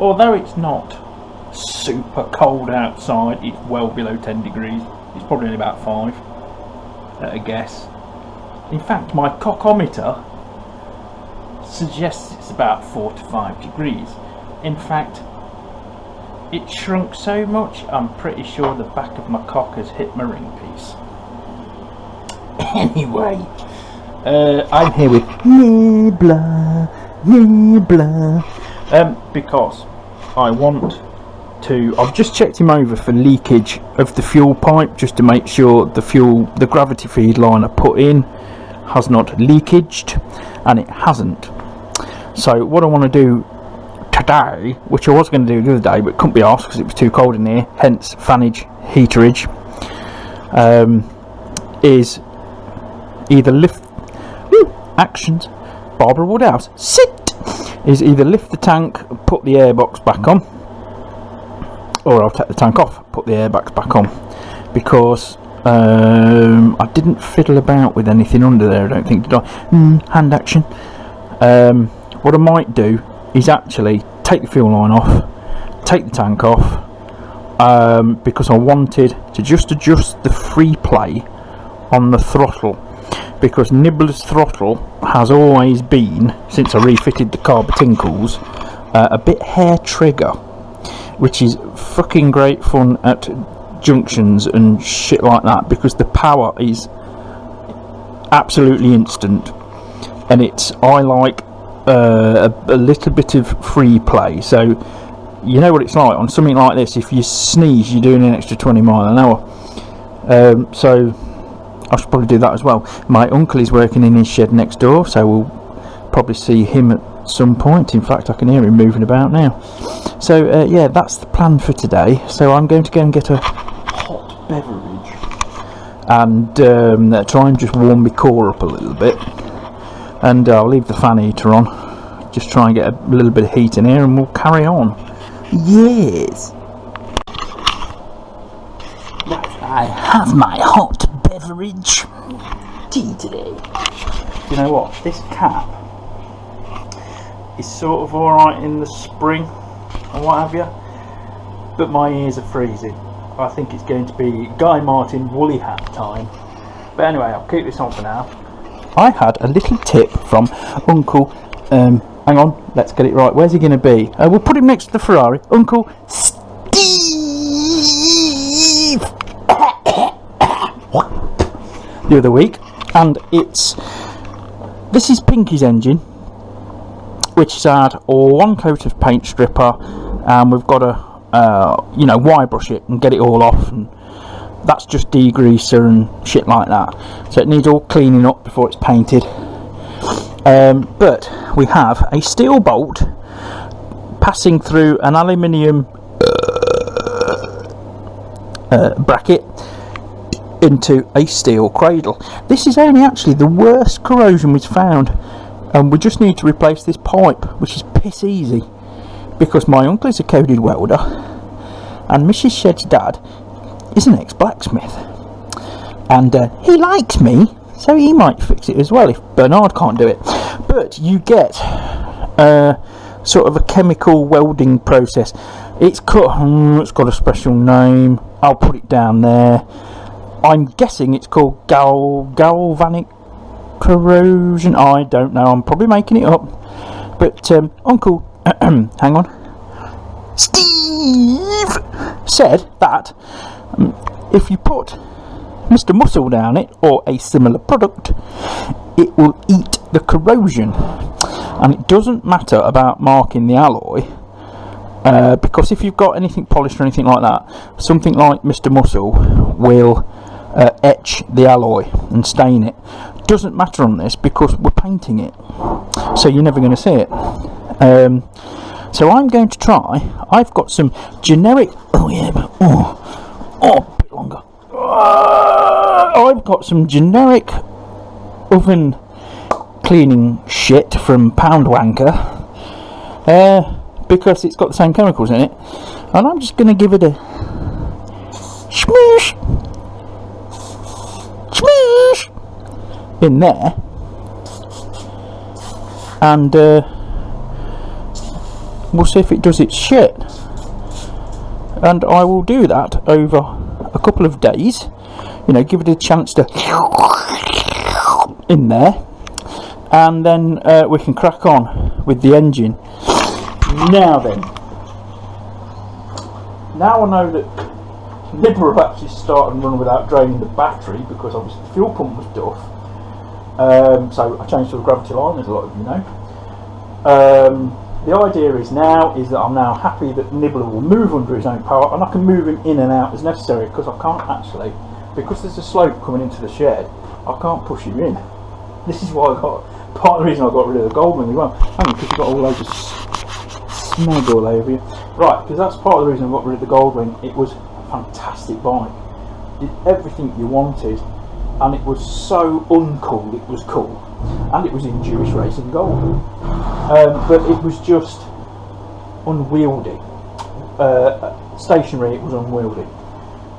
although it's not super cold outside, it's well below 10 degrees. It's probably only about 5 at a guess. In fact, my cockometer suggests it's about 4 to 5 degrees. In fact, it shrunk so much I'm pretty sure the back of my cock has hit my ring piece. Anyway, I'm here with Nibbler, because I want to. I've just checked him over for leakage of the fuel pipe, just to make sure the gravity feed line I put in has not leakaged, and it hasn't. So what I want to do today, which I was going to do the other day but couldn't be asked because it was too cold in here, hence fanage heaterage, is either lift actions Barbara Woodhouse sit is either lift the tank, put the airbox back on, or I'll take the tank off, put the airbags back on, because I didn't fiddle about with anything under there, I don't think, did I? Hand action. What I might do is actually take the fuel line off, take the tank off, because I wanted to just adjust the free play on the throttle, because Nibbler's throttle has always been, since I refitted the carb tinkles, a bit hair trigger, which is fucking great fun at junctions and shit like that, because the power is absolutely instant, and I like a little bit of free play. So you know what it's like on something like this. If you sneeze, you're doing an extra 20 mile an hour. So I should probably do that as well. My uncle is working in his shed next door, so we'll probably see him at some point. In fact, I can hear him moving about now. So yeah, that's the plan for today. So I'm going to go and get a hot beverage and try and just warm my core up a little bit, and I'll leave the fan heater on, just try and get a little bit of heat in here, and we'll carry on. Yes, I have my hot beverage tea today. You know what, this cap is sort of alright in the spring and what have you, but my ears are freezing. I think it's going to be Guy Martin woolly hat time. But anyway, I'll keep this on for now. I had a little tip from Uncle, hang on, let's get it right, where's he going to be? We'll put him next to the Ferrari. Uncle Steve the other week, and this is Pinky's engine, which has had one coat of paint stripper, and we've got to wire brush it and get it all off, and that's just degreaser and shit like that, so it needs all cleaning up before it's painted. But we have a steel bolt passing through an aluminium bracket into a steel cradle. This is only actually the worst corrosion we've found, and we just need to replace this pipe, which is piss easy, because my uncle is a coded welder and Mrs. Shed's dad is an ex-blacksmith, and he likes me, so he might fix it as well if Bernard can't do it. But you get sort of a chemical welding process. It's got a special name, I'll put it down there. I'm guessing it's called galvanic corrosion. I don't know, I'm probably making it up. But Uncle hang on, Steve said that if you put Mr. Muscle down it, or a similar product, it will eat the corrosion. And it doesn't matter about marking the alloy, because if you've got anything polished or anything like that, something like Mr. Muscle will etch the alloy and stain it. Doesn't matter on this because we're painting it, so you're never going to see it. So I'm going to try. I've got some generic. A bit longer. I've got some generic oven cleaning shit from Pound Wanker, because it's got the same chemicals in it, and I'm just going to give it a smoosh in there, we'll see if it does its shit. And I will do that over a couple of days, you know, give it a chance to in there, and then we can crack on with the engine. Now then, now I know that Nibbler have actually started and run without draining the battery, because obviously the fuel pump was duff, so I changed to a gravity line, as a lot of you know. The idea is that I'm now happy that Nibbler will move under his own power, and I can move him in and out as necessary, because I can't actually, because there's a slope coming into the shed, I can't push him in. This is why part of the reason I got rid of the Goldwing as well. Because you've got all loads of smeg all over you. Right, because that's part of the reason I got rid of the Goldwing. It was a fantastic bike. Did everything you wanted, and it was so uncool, it was cool. And it was in Jewish racing gold. But it was just unwieldy. Stationary, it was unwieldy.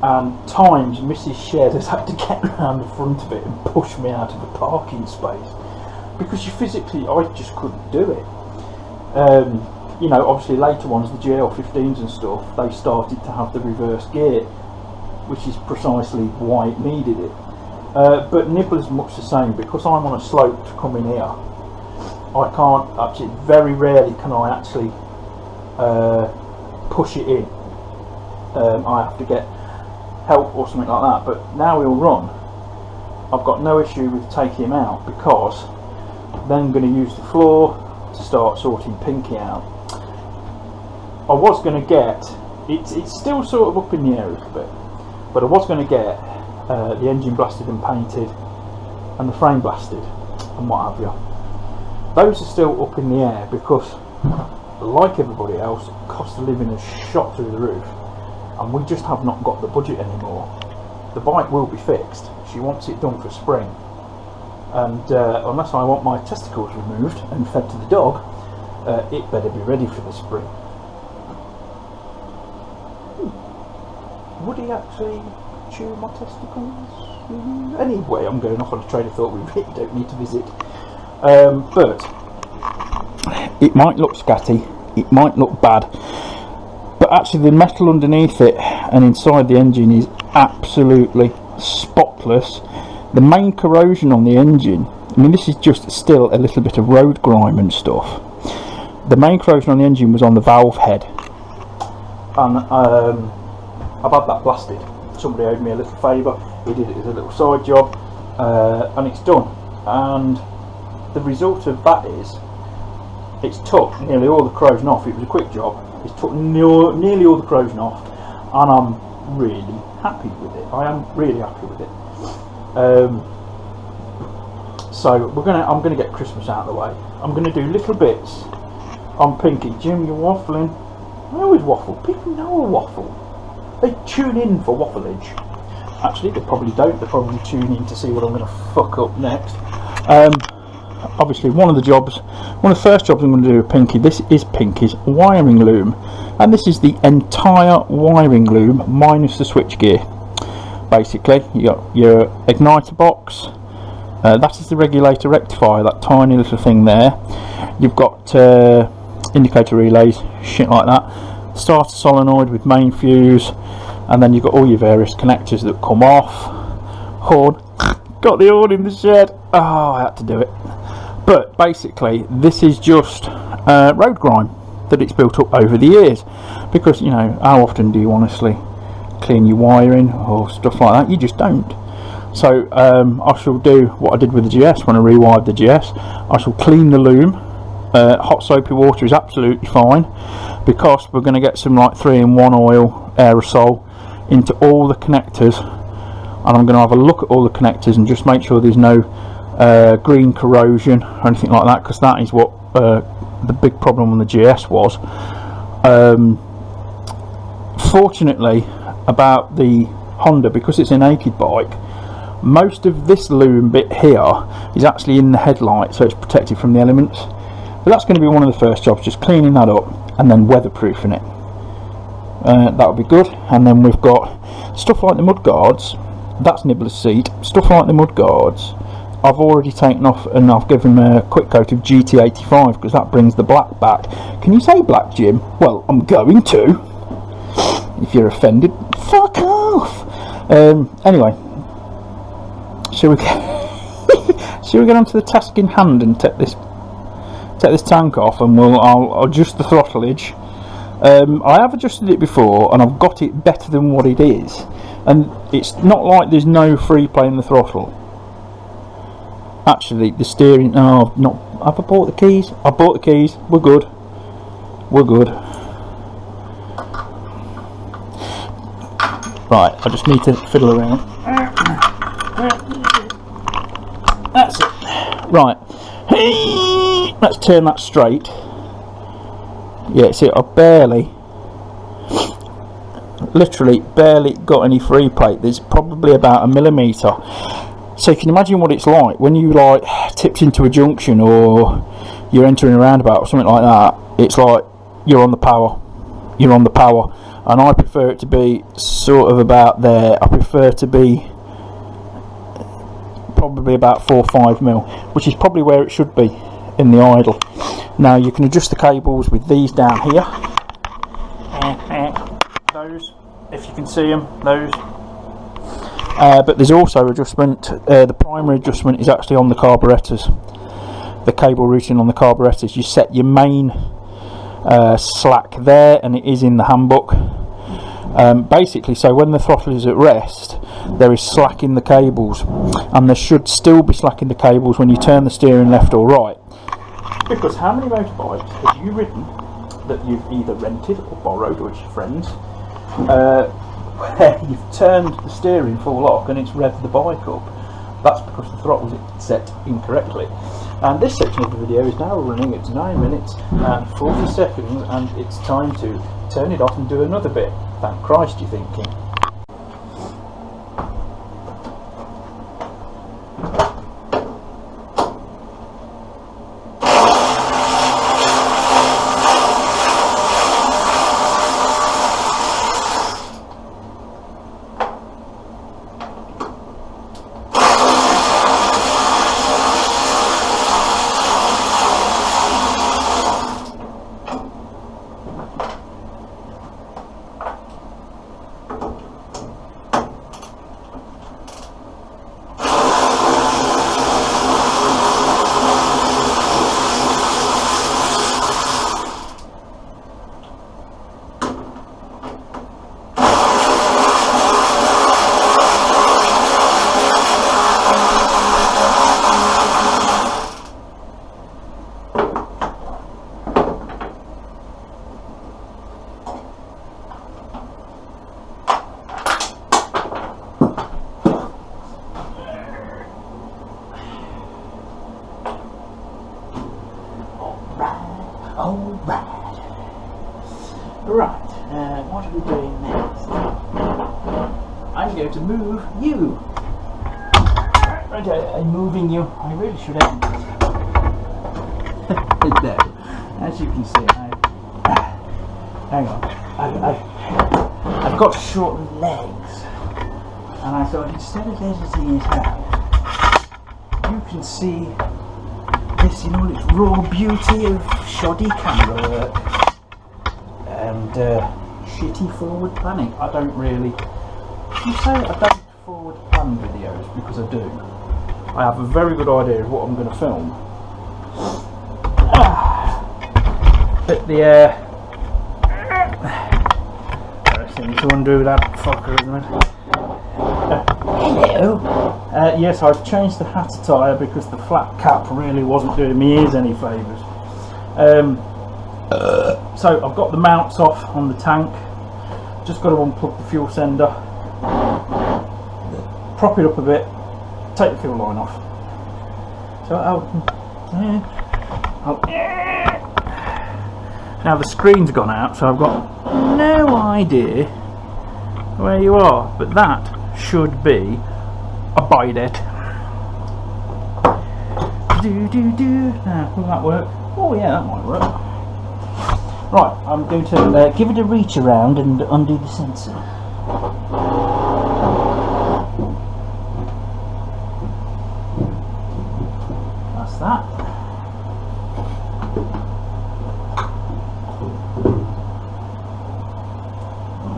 And times Mrs. Shed has had to get around the front of it and push me out of a parking space, because I just couldn't do it. You know, obviously later ones, the GL15s and stuff, they started to have the reverse gear, which is precisely why it needed it. But Nibbler's much the same, because I'm on a slope to come in here. I can't actually, very rarely can I actually push it in. I have to get help or something like that. But now he'll run, I've got no issue with taking him out, because then I'm going to use the floor to start sorting Pinky out. I was going to get, it's still sort of up in the air a little bit, but I was going to get the engine blasted and painted, and the frame blasted, and what have you. Those are still up in the air, because like everybody else, cost of living has shot through the roof, and we just have not got the budget anymore. The bike will be fixed. She wants it done for spring, and unless I want my testicles removed and fed to the dog, it better be ready for the spring. Would he actually chew my testicles? Anyway, I'm going off on a train of thought we really don't need to visit. But it might look scatty, it might look bad, but actually the metal underneath it and inside the engine is absolutely spotless. The main corrosion on the engine, I mean, this is just still a little bit of road grime and stuff. The main corrosion on the engine was on the valve head, and I've had that blasted. Somebody owed me a little favour, he did it as a little side job, and it's done. And the result of that is, it's took nearly all the corrosion off. It was a quick job. It's took nearly all the corrosion off, and I'm really happy with it. I am really happy with it. So I'm gonna get Christmas out of the way. I'm gonna do little bits on Pinky. Jim, you're waffling. I always waffle. People know I waffle. They tune in for waffleage. Actually, they probably don't. They probably tune in to see what I'm going to fuck up next. Obviously, one of the first jobs I'm going to do with Pinky, this is Pinky's wiring loom. And this is the entire wiring loom minus the switchgear. Basically, you got your igniter box. That is the regulator rectifier, that tiny little thing there. You've got indicator relays, shit like that. Starter solenoid with main fuse, and then you've got all your various connectors that come off. Horn, got the horn in the shed. Oh, I had to do it. But basically, this is just road grime that it's built up over the years, because, you know, how often do you honestly clean your wiring or stuff like that? You just don't. So I shall do what I did with the GS when I rewired the GS. I shall clean the loom. Hot soapy water is absolutely fine, because we're going to get some like 3-in-1 oil aerosol into all the connectors, and I'm going to have a look at all the connectors and just make sure there's no green corrosion or anything like that, because that is what the big problem on the GS was. Fortunately about the Honda, because it's a naked bike, most of this loom bit here is actually in the headlight, so it's protected from the elements. But that's going to be one of the first jobs, just cleaning that up and then weatherproofing it. That would be good. And then we've got stuff like the mud guards. That's Nibbler's seat. Stuff like the mud guards I've already taken off and I've given a quick coat of GT85 because that brings the black back. Can you say black, Jim? Well, I'm going to. If you're offended, fuck off. Anyway, shall we get on to the task in hand and take this tank off, and I'll adjust the throttlage. I have adjusted it before and I've got it better than what it is, and it's not like there's no free play in the throttle. Actually, the steering, have I bought the keys? I bought the keys. We're good. Right, I just need to fiddle around. That's it. Right, let's turn that straight. Yeah, see, I literally barely got any free plate. There's probably about 1 millimetre. So you can imagine what it's like when you like tipped into a junction or you're entering a roundabout or something like that. It's like you're on the power, and I prefer it to be sort of about there. I prefer to be probably about 4 or 5 mil, which is probably where it should be in the idle. Now you can adjust the cables with these down here. Those, if you can see them, those. But there's also adjustment. The primary adjustment is actually on the carburetors. The cable routing on the carburetors. You set your main slack there, and it is in the handbook. Basically, so when the throttle is at rest, there is slack in the cables, and there should still be slack in the cables when you turn the steering left or right. Because how many motorbikes have you ridden that you've either rented or borrowed, or it's your friends, where you've turned the steering full lock and it's revved the bike up? That's because the throttle was set incorrectly. And this section of the video is now running. It's 9 minutes and 40 seconds, and it's time to turn it off and do another bit. Thank Christ, you're thinking. Right, what are we doing next? I'm going to move you. Okay, I'm moving you. I really should have. No, as you can see, hang on. I've got short legs, and I thought instead of editing it out, you can see this in all its raw beauty of shoddy camera work and shitty forward planning. I don't really. You say I don't forward plan videos because I do. I have a very good idea of what I'm going to film. But the I need to undo that fucker, isn't it? Hello. Yes, I've changed the hat attire because the flat cap really wasn't doing me ears any favours. So I've got the mounts off on the tank. Just got to unplug the fuel sender, prop it up a bit, take the fuel line off. So now the screen's gone out, so I've got no idea where you are, but that should be a bidet. Now, will that work? Oh yeah, that might work. Right, I'm going to give it a reach around and undo the sensor. that.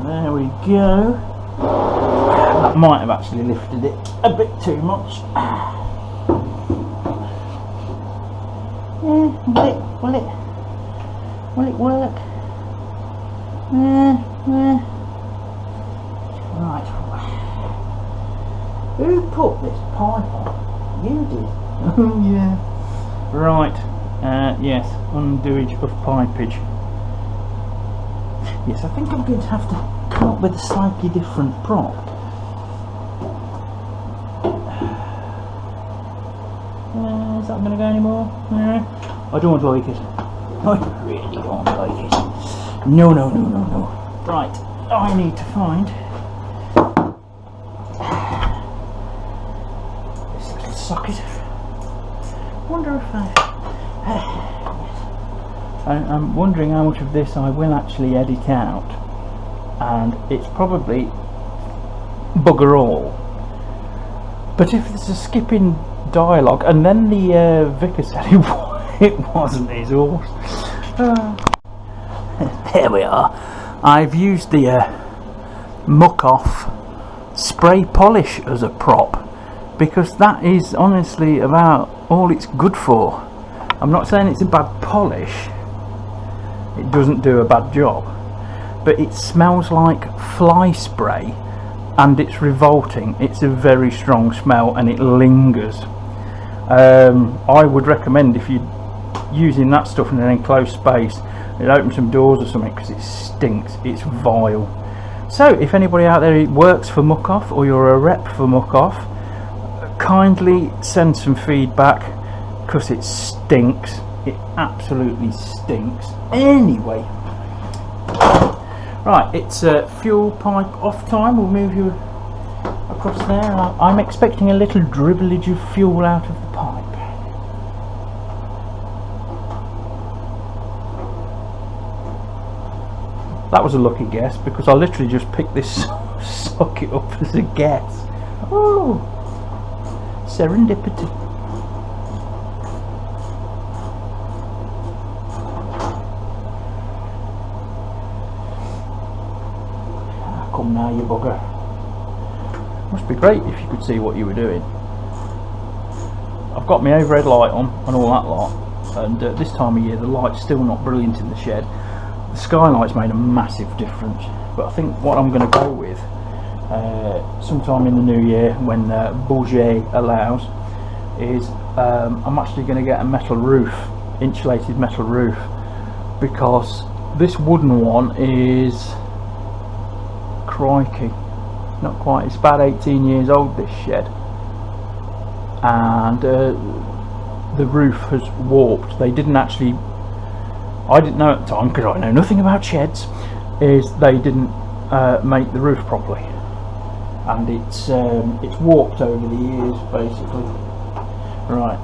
There we go. That might have actually lifted it a bit too much. Yeah, will it work? Right. Who put this pipe on? You did. Oh yeah. Right. Yes. Undoage of pipeage. Yes, I think I'm going to have to come up with a slightly different prop. Is that going to go anymore? I don't like it. I really don't like it. No. Right, I need to find this little socket. Wonder if I'm wondering how much of this I will actually edit out, and it's probably bugger all. But if there's a skipping dialogue, and then the vicar said it wasn't his horse. There we are. I've used the muck off spray polish as a prop because that is honestly about all it's good for. I'm not saying it's a bad polish, it doesn't do a bad job, but it smells like fly spray and it's revolting. It's a very strong smell and it lingers. I would recommend, if you're using that stuff in an enclosed space, it opens some doors or something, because it stinks. It's vile. So if anybody out there works for Muck Off, or you're a rep for Muck Off, kindly send some feedback, because it stinks. It absolutely stinks. Anyway, right, it's fuel pipe off time. We'll move you across there. I'm expecting a little dribblage of fuel out of the pipe. That was a lucky guess, because I literally just picked this socket up as a guess. Oh, serendipity. Come now, you bugger. Must be great if you could see what you were doing. I've got my overhead light on and all that lot, and this time of year the light's still not brilliant in the shed. The skylight's made a massive difference, but I think what I'm going to go with sometime in the new year, when budget allows, is I'm actually going to get a metal roof, insulated metal roof, because this wooden one is, crikey, not quite, it's about 18 years old, this shed, and the roof has warped. They didn't actually, I didn't know at the time, because I know nothing about sheds, is they didn't make the roof properly, and it's warped over the years basically. Right,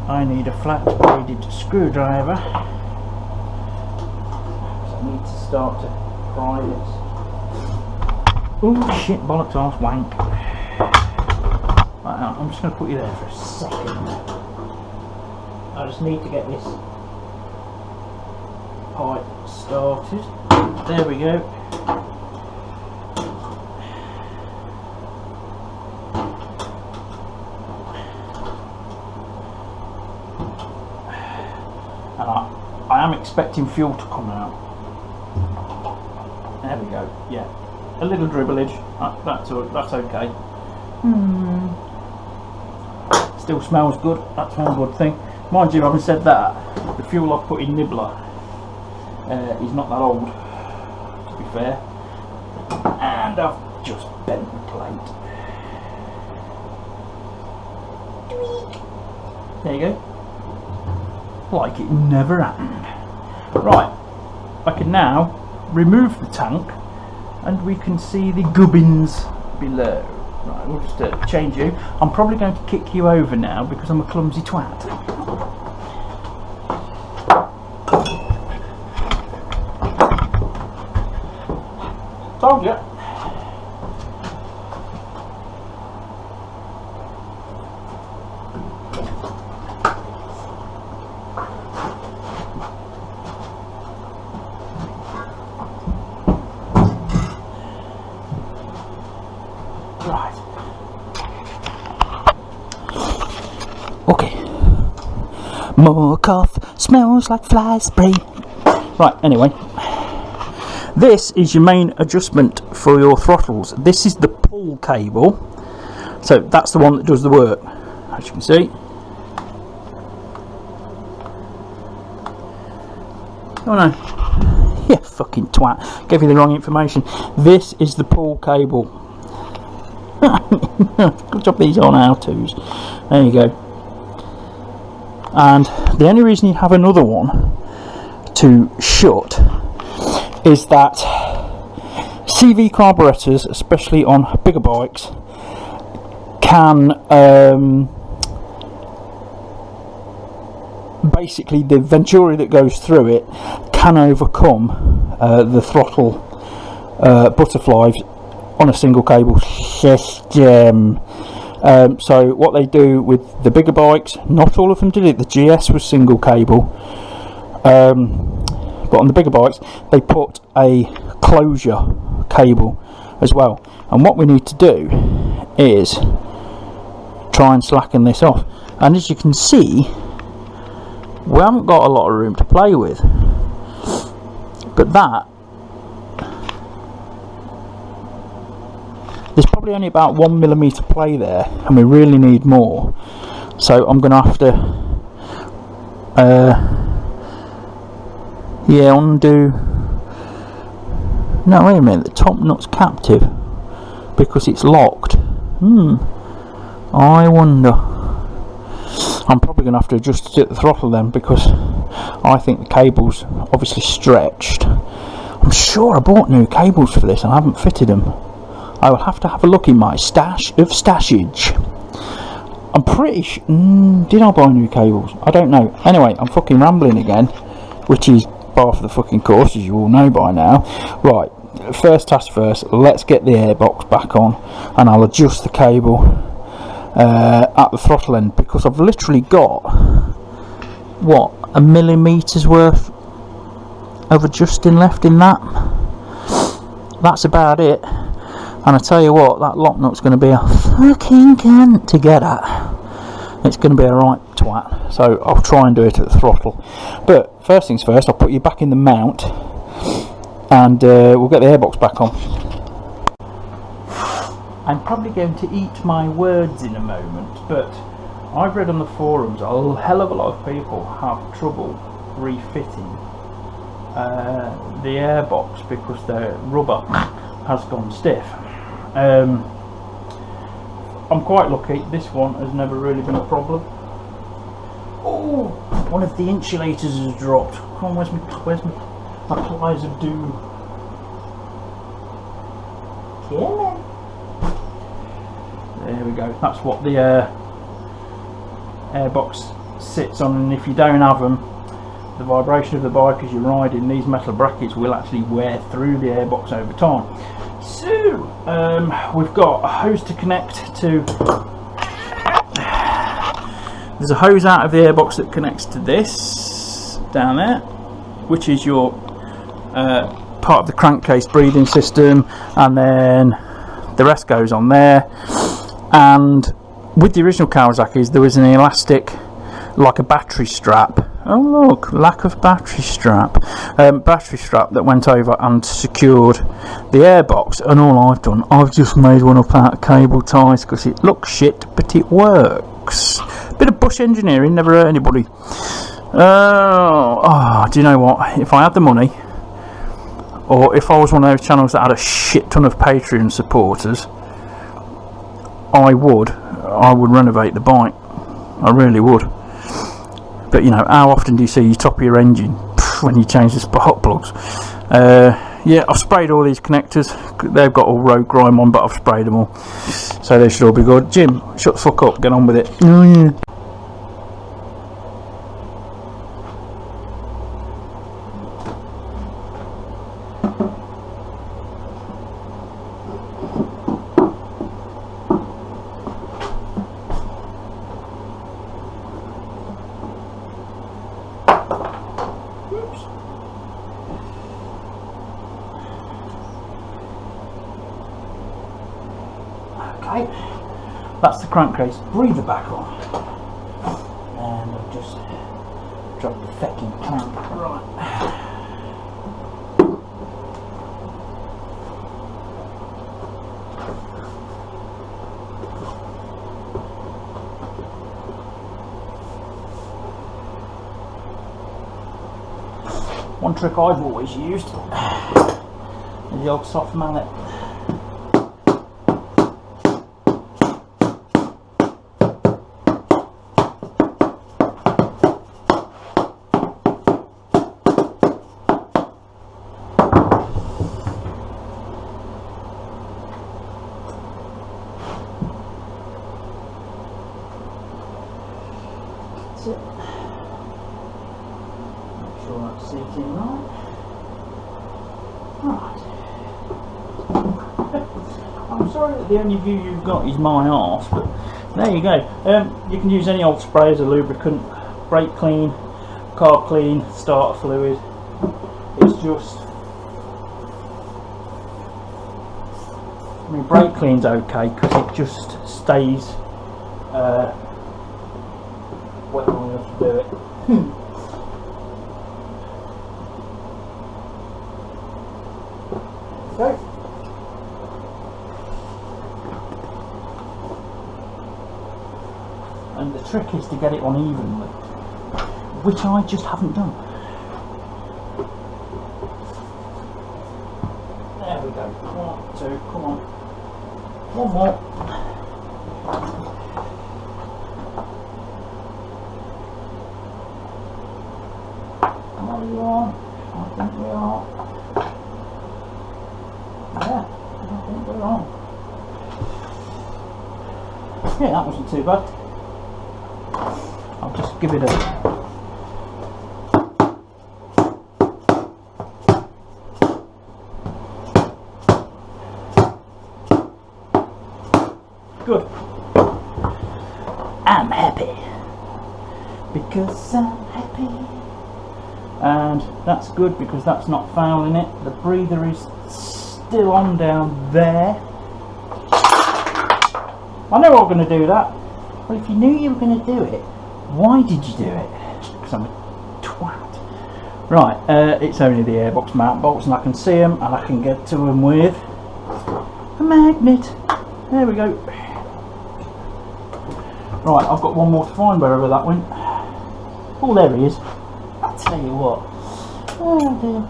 I need a flat bladed screwdriver, so I need to start to pry this. Oh shit, bollocks, arse, wank. Right, I'm just going to put you there for a second. I just need to get this pipe started. There we go. And I am expecting fuel to come out. There we go. Yeah, a little dribblage. That's okay. Still smells good. That's one good thing. Mind you, having said that, the fuel I've put in Nibbler is not that old, to be fair, and I've just bent the plate. There you go, like it never happened. Right, I can now remove the tank and we can see the gubbins below. Right, we'll just change you. I'm probably going to kick you over now because I'm a clumsy twat. Told you. Right. Okay. More cough, smells like fly spray. Right, anyway. This is your main adjustment for your throttles. This is the pull cable. So that's the one that does the work, as you can see. Oh no. Yeah, fucking twat. Gave you the wrong information. This is the pull cable. Good job these are how-tos. There you go. And the only reason you have another one to shut is that CV carburetors, especially on bigger bikes, can basically the venturi that goes through it can overcome the throttle butterflies on a single cable system. So what they do with the bigger bikes, not all of them did it, the GS was single cable, but on the bigger bikes they put a closure cable as well, and what we need to do is try and slacken this off, and as you can see we haven't got a lot of room to play with, but there's probably only about 1mm play there, and we really need more. So I'm going to have to undo. No, wait a minute, the top nut's captive because it's locked. I wonder. I'm probably going to have to adjust it at the throttle then, because I think the cable's obviously stretched. I'm sure I bought new cables for this and I haven't fitted them. I will have to have a look in my stash of stashage. I'm pretty sure... did I buy new cables? I don't know. Anyway, I'm fucking rambling again, which is par for the fucking course, as you all know by now. Right, first task first, let's get the airbox back on, and I'll adjust the cable at the throttle end, because I've literally got, what, a millimetre's worth of adjusting left in that. That's about it. And I tell you what, that lock nut's going to be a fucking cunt to get at. It's going to be a right twat. So I'll try and do it at the throttle. But first things first, I'll put you back in the mount, and we'll get the airbox back on. I'm probably going to eat my words in a moment, but I've read on the forums a hell of a lot of people have trouble refitting the airbox because the rubber has gone stiff. I'm quite lucky, this one has never really been a problem. Oh, one of the insulators has dropped. Come on, where's my pliers of doom? Come on. There we go, that's what the airbox sits on, and if you don't have them, the vibration of the bike as you're riding, these metal brackets will actually wear through the airbox over time. So, we've got a hose to connect to. There's a hose out of the airbox that connects to this down there, which is your part of the crankcase breathing system, and then the rest goes on there. And with the original Kawasaki's there was an elastic, like a battery strap. Oh look, lack of battery strap. Battery strap that went over and secured the airbox, and all I've done, I've just made one up out of cable ties because it looks shit but it works. Bit of bush engineering, never hurt anybody. Do you know what, if I had the money, or if I was one of those channels that had a shit ton of Patreon supporters, I would renovate the bike. I really would. But you know, how often do you see you top your engine when you change the spark plugs? Yeah, I've sprayed all these connectors. They've got all road grime on, but I've sprayed them all, so they should all be good. Jim, shut the fuck up, get on with it. Oh yeah. Okay, that's the crankcase breather back on, and I've just dropped the fecking clamp. Right. One trick I've always used is the old soft mallet. That's it. Make sure that's sitting right. Right. I'm sorry that the only view you've got is my arse, but there you go. You can use any old spray as a lubricant, brake clean, carb clean, starter fluid. It's just, I mean, brake clean's okay because it just stays wet long enough to do it. Okay. And the trick is to get it on evenly, which I just haven't done. There we go. 1, 2, come on. One more. Are you on? I think we are. Yeah, I think we're on. Yeah, that wasn't too bad. I'll just give it a good. I'm happy because I'm happy. And that's good because that's not fouling it. The breather is still on down there. I know I'm going to do that. Well, if you knew you were going to do it, why did you do it? Because I'm a twat. Right, it's only the airbox mount bolts, and I can see them, and I can get to them with a magnet. There we go. Right, I've got one more to find wherever that went. Oh, there he is. I'll tell you what. Oh dear.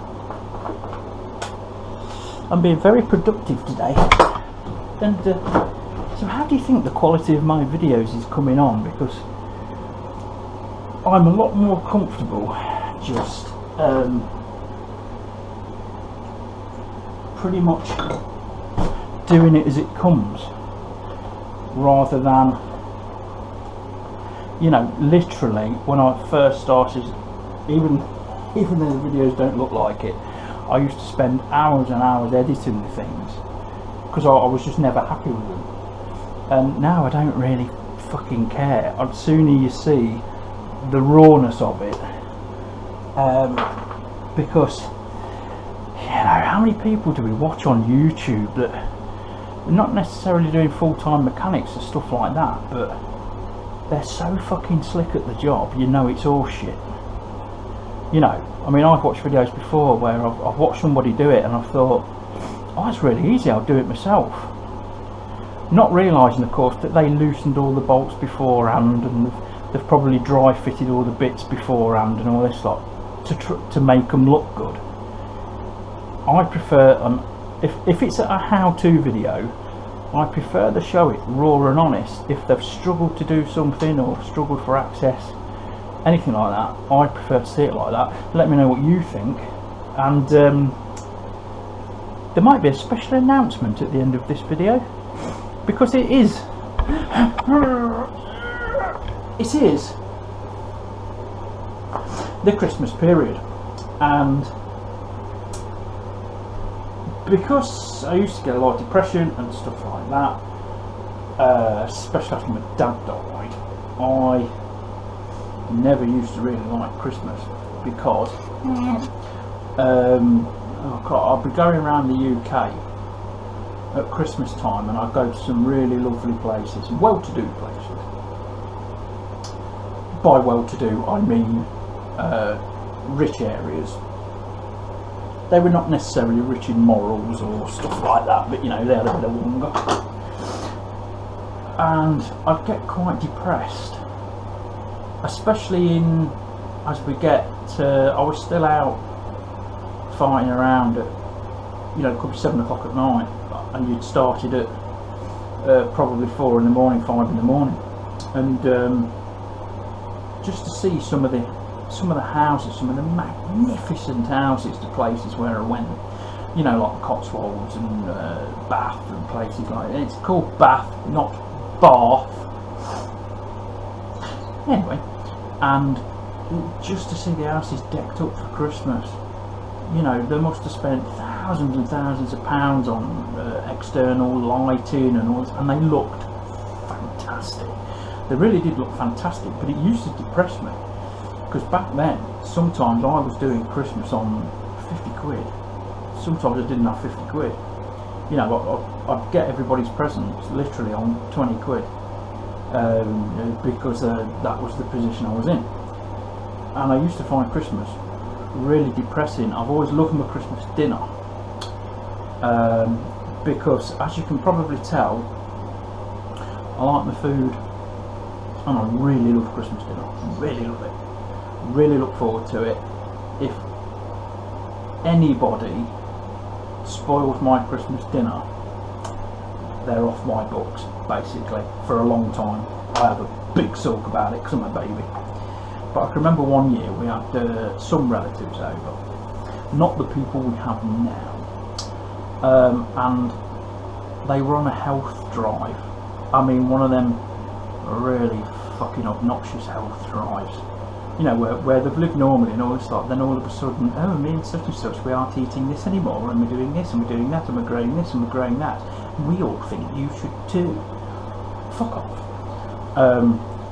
I'm being very productive today. And so how do you think the quality of my videos is coming on? Because I'm a lot more comfortable just pretty much doing it as it comes, rather than, you know, literally when I first started, even though the videos don't look like it, I used to spend hours and hours editing the things because I was just never happy with them. And now I don't really fucking care. I'd sooner you see the rawness of it, because, you know, how many people do we watch on YouTube that are not necessarily doing full-time mechanics and stuff like that, but they're so fucking slick at the job, you know it's all shit. You know, I mean, I've watched videos before where I've watched somebody do it and I've thought, oh, it's really easy, I'll do it myself. Not realising, of course, that they loosened all the bolts beforehand, and they've probably dry fitted all the bits beforehand and all this lot to make them look good. I prefer, if it's a how-to video, I prefer to show it raw and honest. If they've struggled to do something or struggled for access, anything like that, I prefer to see it like that. Let me know what you think, and there might be a special announcement at the end of this video, because it is the Christmas period, and because I used to get a lot of depression and stuff like that, especially after my dad died, I never used to really like Christmas because oh God, I'd be going around the UK at Christmas time, and I go to some really lovely places, well-to-do places. By well-to-do, I mean rich areas. They were not necessarily rich in morals or stuff like that, but you know, they had a bit of wonga. And I'd get quite depressed, especially as we get I was still out fighting around at, you know, it could be 7 o'clock at night, and you'd started at probably 4 in the morning, 5 in the morning, and just to see some of the houses, some of the magnificent houses, the places where I went, you know, like the Cotswolds and Bath and places like that. It's called Bath, not Bath. Anyway, and just to see the houses decked up for Christmas, you know, they must have spent thousands and thousands of pounds on external lighting and all, and they looked fantastic. They really did look fantastic, but it used to depress me, because back then sometimes I was doing Christmas on 50 quid. Sometimes I didn't have 50 quid. You know, I'd get everybody's presents literally on 20 quid, because that was the position I was in. And I used to find Christmas really depressing. I've always loved my Christmas dinner, because, as you can probably tell, I like my food, and I really love Christmas dinner. Really love it. Really look forward to it. If anybody spoils my Christmas dinner, they're off my books, basically, for a long time. I have a big sulk about it because I'm a baby. But I can remember one year we had some relatives over, not the people we have now, and they were on a health drive. I mean, one of them really fucking obnoxious health drives, you know, where they've lived normally and all this stuff, then all of a sudden, oh, me and such, we aren't eating this anymore, and we're doing this, and we're doing that, and we're growing this, and we're growing that. We all think you should too. Fuck off.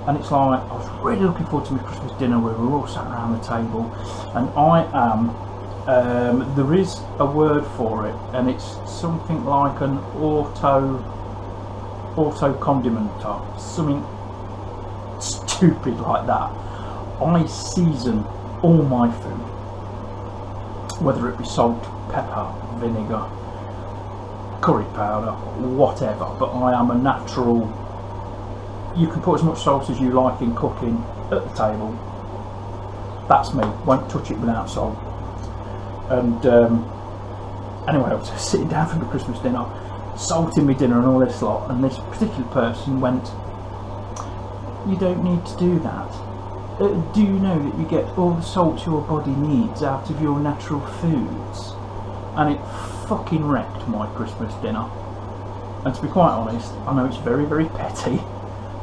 And it's like, I was really looking forward to my Christmas dinner where we were all sat around the table, and I am, there is a word for it, and it's something like an auto condimenter, something stupid like that. I season all my food, whether it be salt, pepper, vinegar, curry powder, whatever, but I am a natural. You can put as much salt as you like in cooking at the table. That's me, won't touch it without salt. And anyway, I was sitting down for the Christmas dinner, salting my dinner and all this lot, and this particular person went, "You don't need to do that. Do you know that you get all the salt your body needs out of your natural foods?" And it fucking wrecked my Christmas dinner. And to be quite honest, I know it's very, very petty,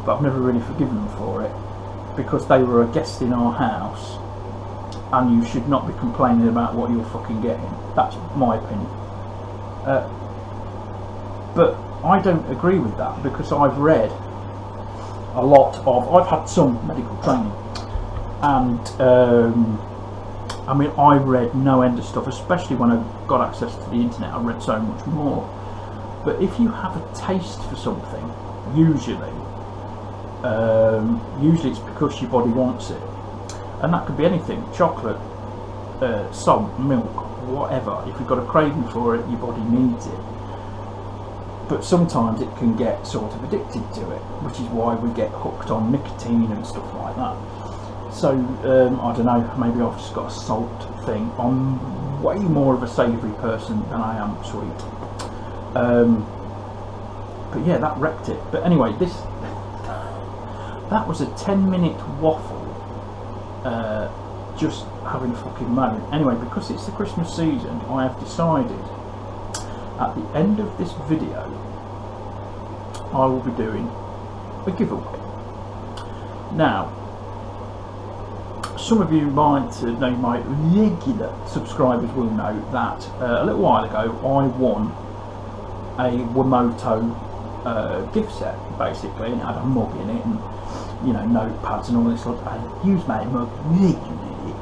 but I've never really forgiven them for it, because they were a guest in our house, and you should not be complaining about what you're fucking getting. That's my opinion. But I don't agree with that, because I've read a lot of, I've had some medical training, and I mean, I read no end of stuff, especially when I got access to the internet. I read so much more. But if you have a taste for something, usually it's because your body wants it, and that could be anything: chocolate, salt, milk, whatever. If you've got a craving for it, your body needs it. But sometimes it can get sort of addicted to it, which is why we get hooked on nicotine and stuff like that. So I don't know, maybe I've just got a salt thing. I'm way more of a savoury person than I am sweet. But yeah, that wrecked it. But anyway, that was a 10-minute waffle, just having a fucking moan. Anyway, because it's the Christmas season, I have decided at the end of this video I will be doing a giveaway. Now, some of you might know, my regular subscribers will know that a little while ago I won a Wamoto gift set, basically, and it had a mug in it, and you know, notepads and all this stuff. I used my mug regularly,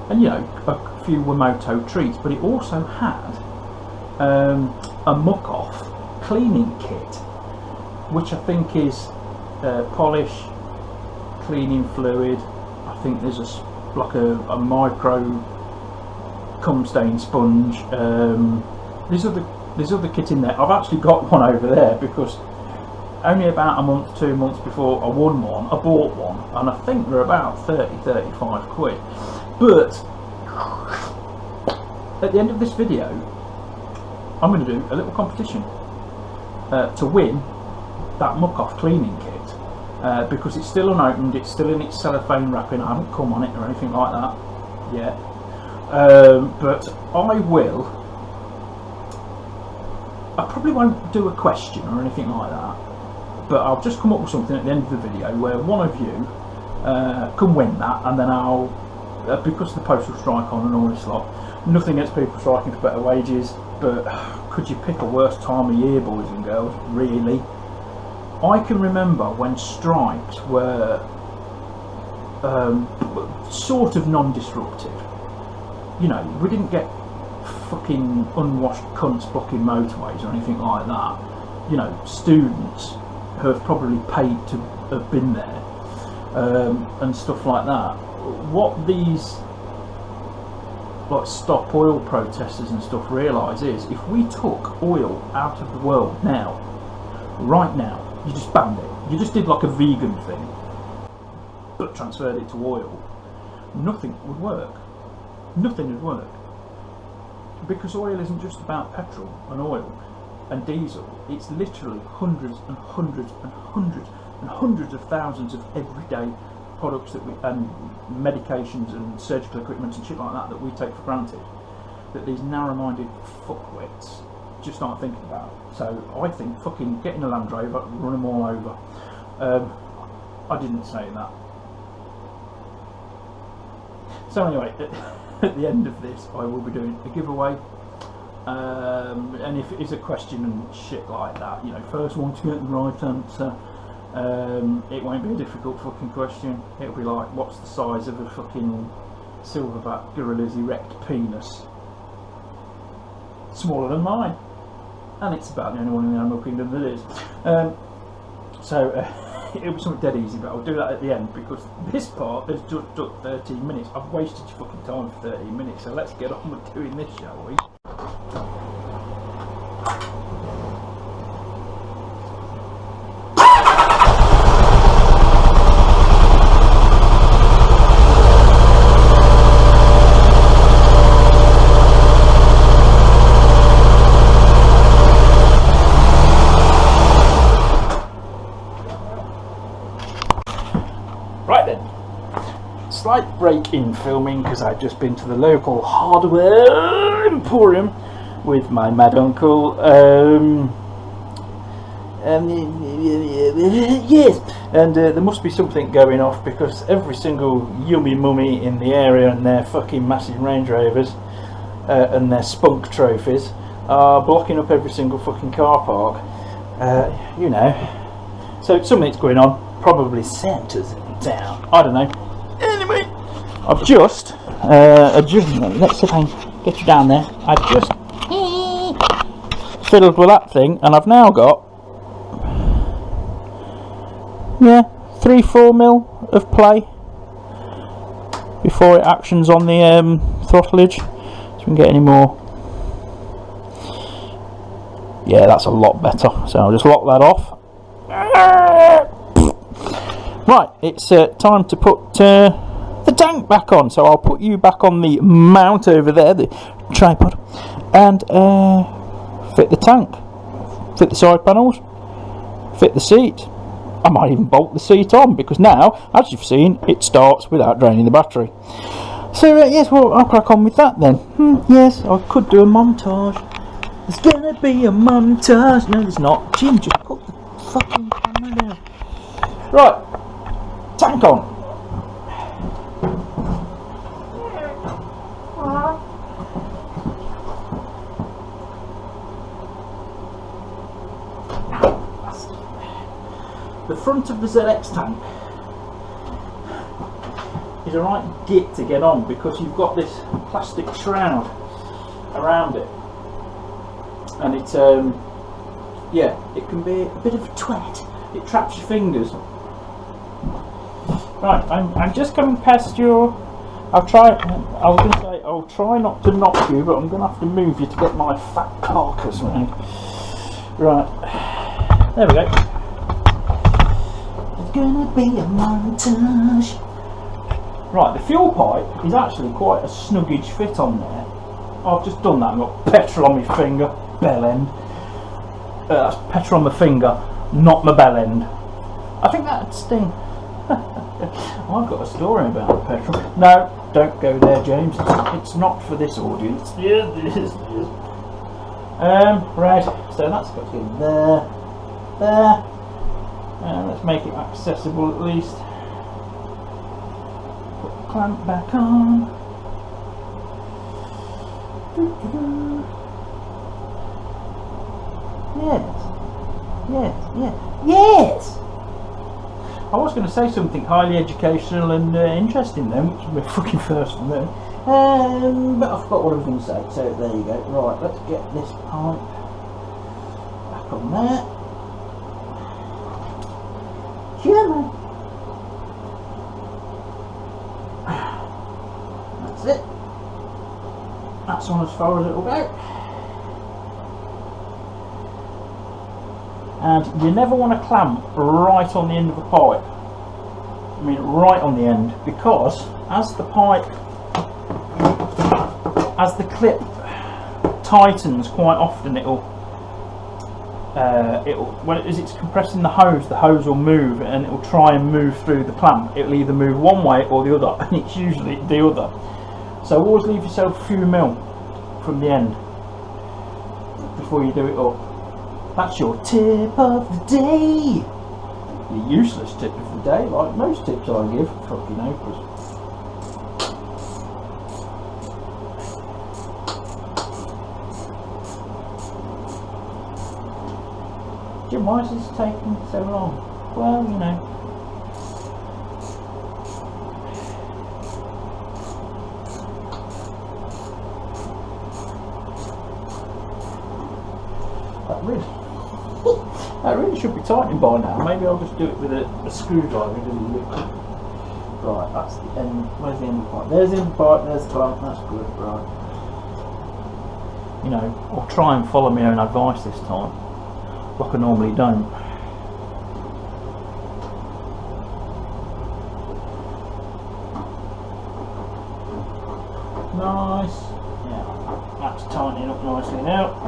and you know, a few Wamoto treats, but it also had a muck-off cleaning kit, which I think is polish, cleaning fluid. I think there's a micro cum stain sponge. There's other kit in there. I've actually got one over there because only about a month, 2 months before I won one, I bought one, and I think they're about 30-35 quid. But at the end of this video, I'm going to do a little competition to win that muck-off cleaning kit, because it's still unopened, it's still in its cellophane wrapping. I haven't come on it or anything like that yet, but I probably won't do a question or anything like that, but I'll just come up with something at the end of the video where one of you can win that, and then I'll, because of the postal strike on and all this lot, nothing against people striking for better wages, but could you pick a worse time of year, boys and girls, really? I can remember when strikes were sort of non-disruptive. You know, we didn't get fucking unwashed cunts blocking motorways or anything like that. You know, students who have probably paid to have been there, and stuff like that. What these like stop oil protesters and stuff realise is, if we took oil out of the world now, right now, you just banned it, you just did like a vegan thing but transferred it to oil, nothing would work. Nothing would work, because oil isn't just about petrol and oil and diesel. It's literally hundreds and hundreds and hundreds and hundreds of thousands of everyday products that we, and medications and surgical equipment and shit like that, that we take for granted, that these narrow-minded fuckwits just aren't thinking about. So I think fucking getting a Land Rover, run them all over. I didn't say that. So anyway, at the end of this, I will be doing a giveaway, and if it is a question and shit like that, you know, first one to get the right answer. It won't be a difficult fucking question. It'll be like, what's the size of a fucking silverback gorilla's erect penis? Smaller than mine, and it's about the only one in the animal kingdom that is. It'll be something dead easy, but I'll do that at the end, because this part has just took 13 minutes. I've wasted your fucking time for 13 minutes, so let's get on with doing this, shall we? Right then, slight break in filming because I've just been to the local hardware emporium with my mad uncle. Yes, and there must be something going off, because every single yummy mummy in the area and their fucking massive Range Rovers and their spunk trophies are blocking up every single fucking car park. You know, so something's going on. Probably Santa's in town. I don't know. Anyway, I've just let's see if I can get you down there. I've just fiddled with that thing, and I've now got 3-4 mil of play before it actions on the throttlage. So we can get any more. Yeah, that's a lot better. So I'll just lock that off. Right, it's time to put the tank back on, so I'll put you back on the mount over there, the tripod, and fit the tank, fit the side panels, fit the seat. I might even bolt the seat on, because now, as you've seen, it starts without draining the battery. So yes, well, I'll crack on with that then. Yes, I could do a montage. There's gonna be a montage. No, there's not. Jim, just put the fucking camera down. Right. Tank on. The front of the ZX tank is a right git to get on, because you've got this plastic shroud around it, and it yeah, it can be a bit of a twat. It traps your fingers. Right, I'm just coming past your. I was going to say I'll try not to knock you, but I'm going to have to move you to get my fat carcass round. Right, there we go. It's gonna be a montage. Right, the fuel pipe is actually quite a snuggage fit on there. I've just done that and got petrol on my finger, bell end. That's petrol on my finger, not my bell end. I think that'd sting. I've got a story about petrol. No, don't go there, James. It's not for this audience. Yes, it is. Right, so that's got to go there, there. Let's make it accessible at least. Put the clamp back on. Yes. I was going to say something highly educational and interesting then, which was my fucking first for me. But I forgot what I was going to say, so there you go. Right, let's get this pipe back on there. Come on. That's it. That's on as far as it will go. And you never want to clamp right on the end of a pipe. I mean, right on the end, because as the clip tightens, quite often as it's compressing the hose will move, and it will try and move through the clamp. It'll either move one way or the other, and it's usually the other. So always leave yourself a few mil from the end before you do it up. That's your tip of the day. Your useless tip of the day, like most tips I give. Fucking hopeless. Jim, why is this taking so long? Well, you know. That really should be tightening by now. Maybe I'll just do it with a screwdriver. Right, that's the end. Where's the end of the pipe? There's the end of the pipe, there's the clamp. That's good, right. You know, I'll try and follow my own advice this time, like I normally don't. Nice. Yeah, that's tightening up nicely now.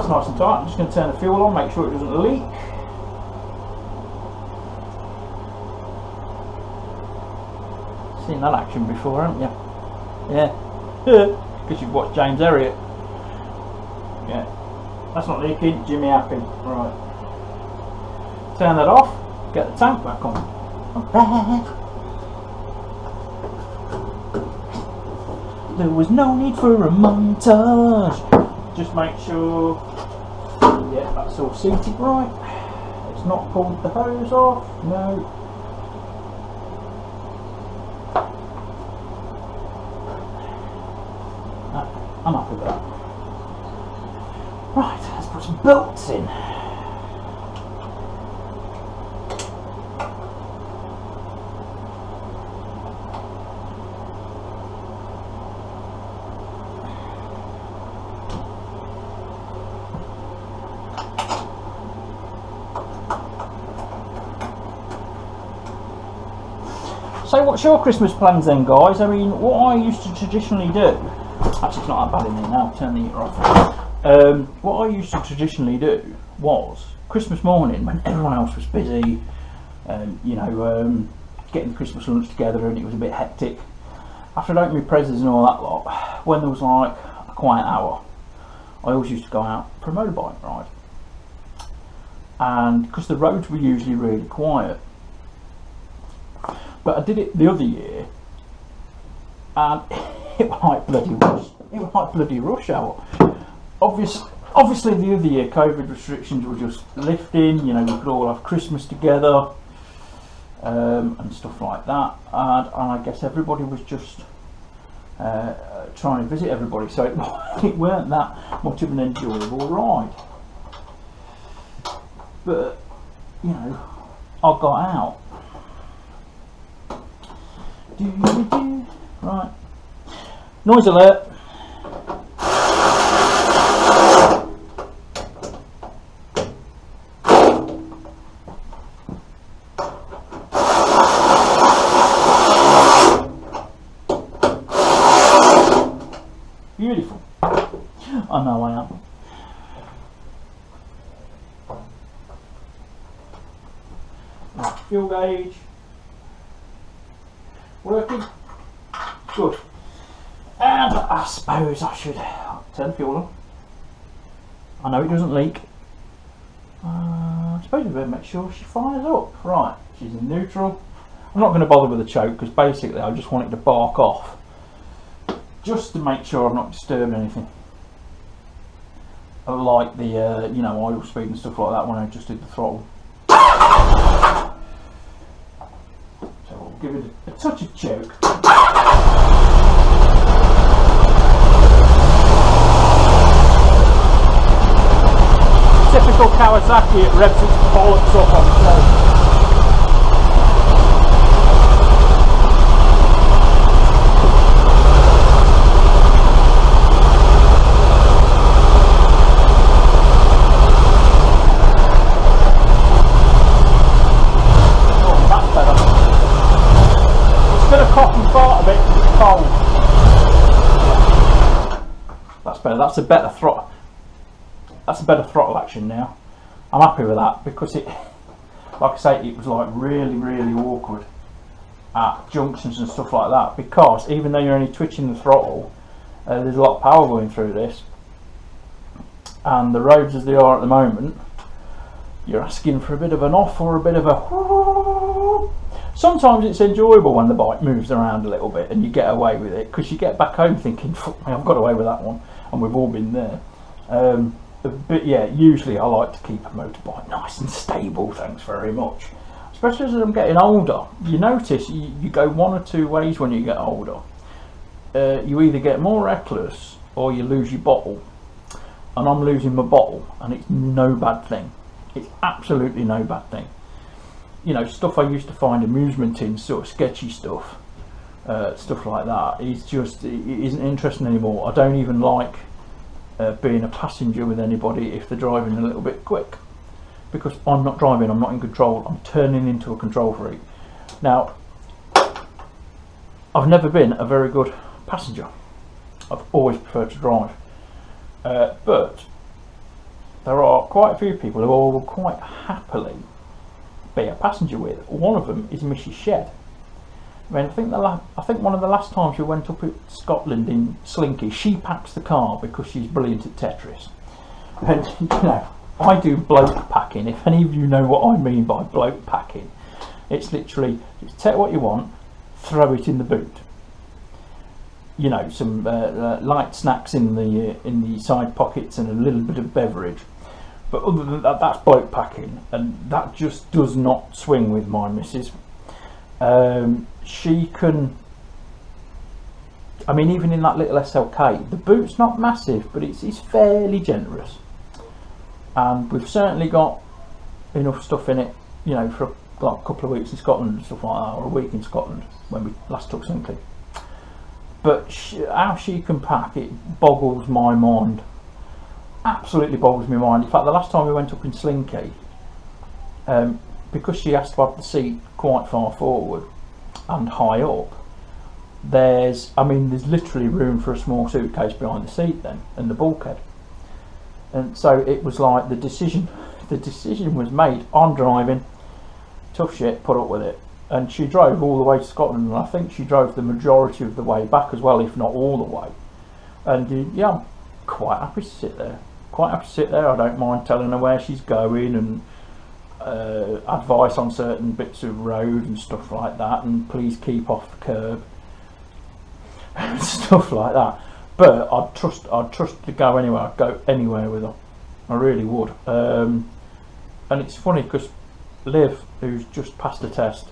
Nice and tight. I'm just going to turn the fuel on, make sure it doesn't leak. Seen that action before, haven't you? Yeah. Because you've watched James Herriot. Yeah. That's not leaking. Jimmy happy. Right. Turn that off. Get the tank back on. There was no need for a montage. Just make sure, yeah, that's all seated right. It's not pulled the hose off, no. I'm happy with that. Right, let's put some bolts in. So what's your Christmas plans then, guys? I mean, what I used to traditionally do, actually it's not that bad in there now, turn the heater off. What I used to traditionally do was, Christmas morning, when everyone else was busy, you know, getting the Christmas lunch together and it was a bit hectic, after I'd opened my presents and all that lot, when there was like a quiet hour, I always used to go out for a motorbike ride. And because the roads were usually really quiet, but I did it the other year, and it was like bloody rush. It was like bloody rush hour. Obviously, the other year COVID restrictions were just lifting. You know, we could all have Christmas together. and stuff like that, and I guess everybody was just trying to visit everybody, so it weren't that much of an enjoyable ride. But you know, I got out. Right, noise alert. Beautiful. I know I am. Right, fuel gauge working. Good. And I suppose I should turn the fuel on. I know it doesn't leak. I suppose we better make sure she fires up. Right, she's in neutral. I'm not going to bother with the choke because basically I just want it to bark off, just to make sure I'm not disturbing anything. I like the you know, idle speed and stuff like that when I just did the throttle. So we'll give it a touch of choke. Typical Kawasaki, it revs its bollocks up on its own. That's better. That's a better throttle. That's a better throttle action now. I'm happy with that because it, like I say, it was like really awkward at junctions and stuff like that, because even though you're only twitching the throttle, there's a lot of power going through this, and the roads as they are at the moment, you're asking for a bit of an off or a bit of a whoo. Sometimes it's enjoyable when the bike moves around a little bit and you get away with it, because you get back home thinking, fuck me, I've got away with that one, and we've all been there. But yeah, usually I like to keep a motorbike nice and stable, thanks very much. Especially as I'm getting older. You notice you go one or two ways when you get older. You either get more reckless or you lose your bottle. And I'm losing my bottle, and it's no bad thing. It's absolutely no bad thing. You know, stuff I used to find amusement in, sort of sketchy stuff, stuff like that, is just, it isn't interesting anymore. I don't even like being a passenger with anybody if they're driving a little bit quick, because I'm not driving, I'm not in control, I'm turning into a control freak. Now, I've never been a very good passenger. I've always preferred to drive. But there are quite a few people who I will quite happily be a passenger with. One of them is Mrs. Shed. I mean, I think one of the last times we went up to Scotland in Slinky, she packs the car because she's brilliant at Tetris. And you know, I do bloke packing. If any of you know what I mean by bloke packing, it's literally just take what you want, throw it in the boot. You know, some light snacks in the side pockets and a little bit of beverage. But other than that, that's bloke packing, and that just does not swing with my missus. She can, I mean, even in that little SLK, the boot's not massive, but it's fairly generous, and we've certainly got enough stuff in it, you know, for like a couple of weeks in Scotland and stuff like that, or a week in Scotland when we last took Slinky. But how she can pack, it boggles my mind. Absolutely boggles my mind. In fact, the last time we went up in Slinky, because she has to have the seat quite far forward and high up, there's literally room for a small suitcase behind the seat then, and the bulkhead. And so it was like the decision was made. I'm driving, tough shit, put up with it. And she drove all the way to Scotland, and I think she drove the majority of the way back as well, if not all the way. And yeah, I'm quite happy to sit there. I don't mind telling her where she's going, and advice on certain bits of road and stuff like that, and please keep off the curb and stuff like that. But I'd trust to go anywhere. I'd go anywhere with her. I really would. And it's funny because Liv, who's just passed the test,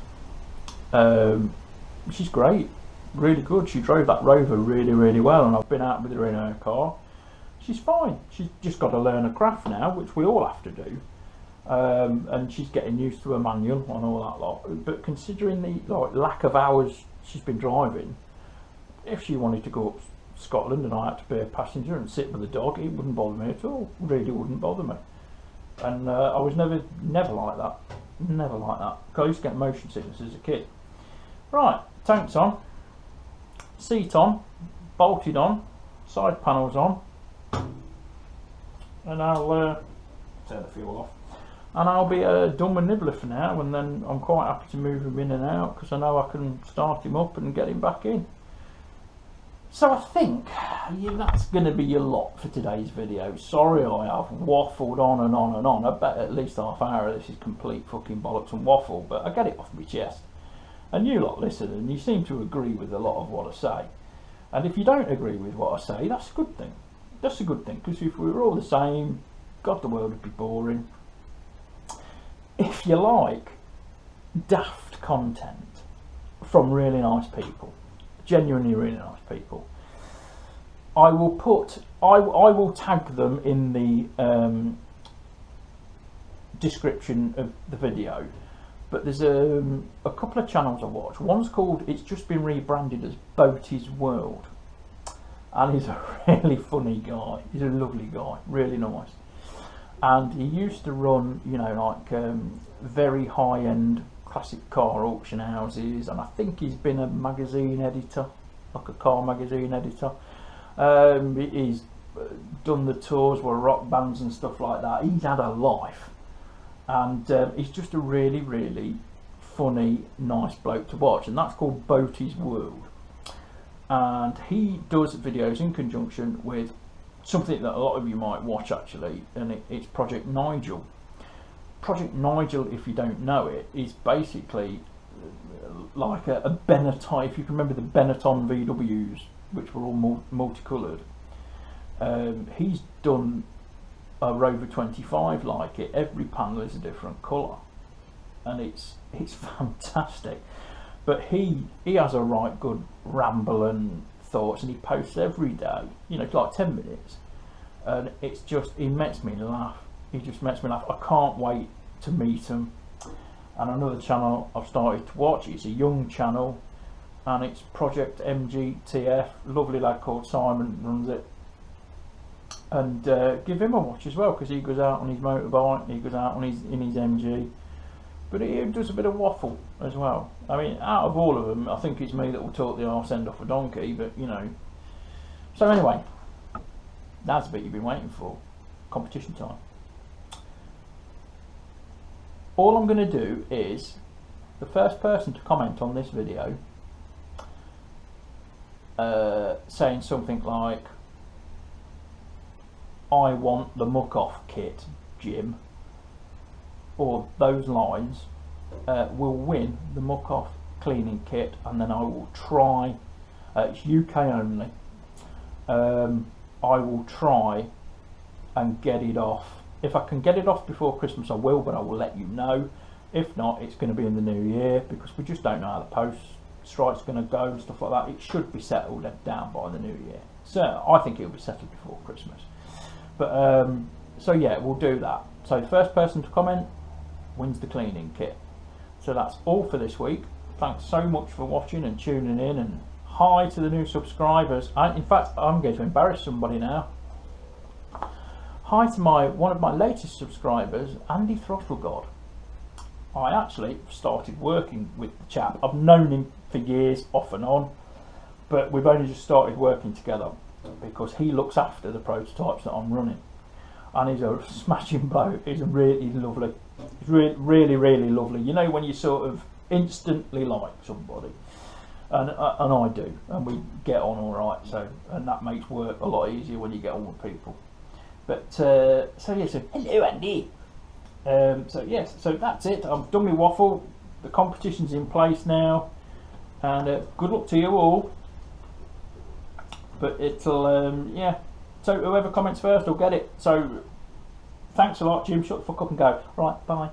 She's great, really good. She drove that Rover really well, and I've been out with her in her car. She's fine. She's just got to learn a craft now, which we all have to do. And she's getting used to a manual and all that lot. But considering the lack of hours she's been driving, if she wanted to go up Scotland and I had to be a passenger and sit with the dog, it wouldn't bother me at all. Really wouldn't bother me. And I was never like that. Never like that. 'Cause I used to get motion sickness as a kid. Right, tanks on, seat on, bolted on, side panels on, and I'll turn the fuel off. And I'll be done with Nibbler for now, and then I'm quite happy to move him in and out because I know I can start him up and get him back in. So I think that's going to be your lot for today's video. Sorry I have waffled on and on and on. I bet at least half hour of this is complete fucking bollocks and waffle, but I get it off my chest. And you lot listen and you seem to agree with a lot of what I say. And if you don't agree with what I say, that's a good thing. That's a good thing, because if we were all the same, God, the world would be boring. If you like daft content from really nice people, genuinely really nice people, I will tag them in the description of the video. But there's a couple of channels I watch. One's called, it's just been rebranded as Boaty's World, and he's a really funny guy. He's a lovely guy, really nice. And he used to run, you know, like very high-end classic car auction houses, and I think he's been a magazine editor, like a car magazine editor. He's done the tours with rock bands and stuff like that. He's had a life, and he's just a really funny, nice bloke to watch, and that's called Boaty's World. And he does videos in conjunction with something that a lot of you might watch actually, and it's Project Nigel. Project Nigel, if you don't know it, is basically like a Benetton. If you can remember the Benetton VWs, which were all multicoloured, he's done a Rover 25 like it. Every panel is a different colour, and it's fantastic. But he has a right good ramble and thoughts, and he posts every day, you know, like 10 minutes, and it's just, he makes me laugh. He just makes me laugh. I can't wait to meet him. And another channel I've started to watch, it's a young channel, and it's Project MGTF, lovely lad called Simon runs it, and give him a watch as well, because he goes out on his motorbike, he goes out on his MG, but he does a bit of waffle as well. I mean, out of all of them, I think it's me that will talk the arse end off a donkey, but you know. So anyway, that's the bit you've been waiting for. Competition time. All I'm going to do is, the first person to comment on this video saying something like, I want the muck off kit, Jim, or those lines, will win the muck off cleaning kit, and then I will try, it's UK only, I will try and get it off. If I can get it off before Christmas I will, but I will let you know. If not, it's going to be in the new year, because we just don't know how the post strike's going to go and stuff like that. It should be settled down by the new year. So I think it'll be settled before Christmas. But so yeah, we'll do that. So the first person to comment wins the cleaning kit. So that's all for this week. Thanks so much for watching and tuning in, and hi to the new subscribers. In fact, I'm going to embarrass somebody now. Hi to one of my latest subscribers, Andy Throttlegod. I actually started working with the chap. I've known him for years, off and on, but we've only just started working together because he looks after the prototypes that I'm running. And he's a smashing bloke. He's really lovely. He's really lovely. You know, when you sort of instantly like somebody, and I do, and we get on all right. So, and that makes work a lot easier when you get on with people. But so yeah, so hello Andy. So yes, so that's it. I've done my waffle. The competition's in place now, and good luck to you all. But it'll yeah. So whoever comments first will get it. So thanks a lot, Jim. Shut the fuck up and go. Right, bye.